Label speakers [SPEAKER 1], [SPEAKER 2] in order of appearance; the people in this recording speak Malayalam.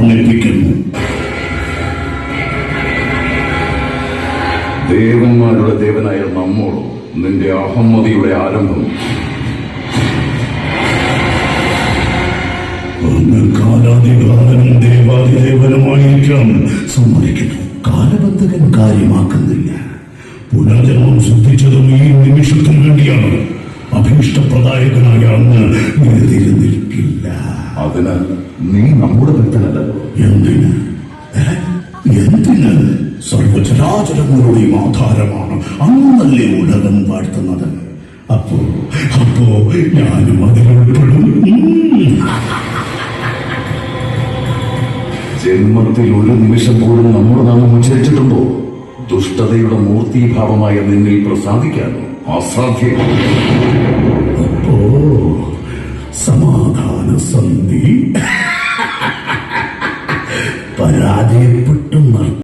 [SPEAKER 1] തോന്നിപ്പിക്കുന്നു.
[SPEAKER 2] ദേവന്മാരുടെ ദേവനായ നമ്മോട് നിന്റെ അഹമ്മതിയുടെ ആരംഭം.
[SPEAKER 1] അങ്ങ് കാലാധികാരനും ദേവാദിദേവനുമായിരിക്കാം, സമ്മതിക്കുന്നു. കാലബന്ധകൻ കാര്യമാക്കുന്നില്ല. പുനർജന്മം സിദ്ധിച്ചതും ഈ നിമിഷത്തിന് വേണ്ടിയാണ്. അഭീഷ്ടപ്രദായകനായ അങ്ങ് എതിര് നിൽക്കില്ല.
[SPEAKER 2] അതിന് നീ നമ്മുടെ ഭക്തനല്ലോ.
[SPEAKER 1] എന്തിന്? എന്തിന്? സർവചരാചരങ്ങളുടെയും ആധാരമാണ് അങ്ങനല്ലേ ഉലകം വാഴ്ത്തുന്നത്. അപ്പോ ഞാനും അതിലുൾപ്പെടും.
[SPEAKER 2] ജന്മത്തിൽ ഒരു നിമിഷം പോലും നമ്മുടെ നാമം ഉച്ചരിച്ചിട്ടുണ്ടോ? ദുഷ്ടതയുടെ മൂർത്തീഭാവമായ നിന്നിൽ പ്രസാദിക്കാനോ? അസാധ്യം.
[SPEAKER 1] അപ്പോ സമാധാന സന്ധി പരാജയപ്പെട്ടു.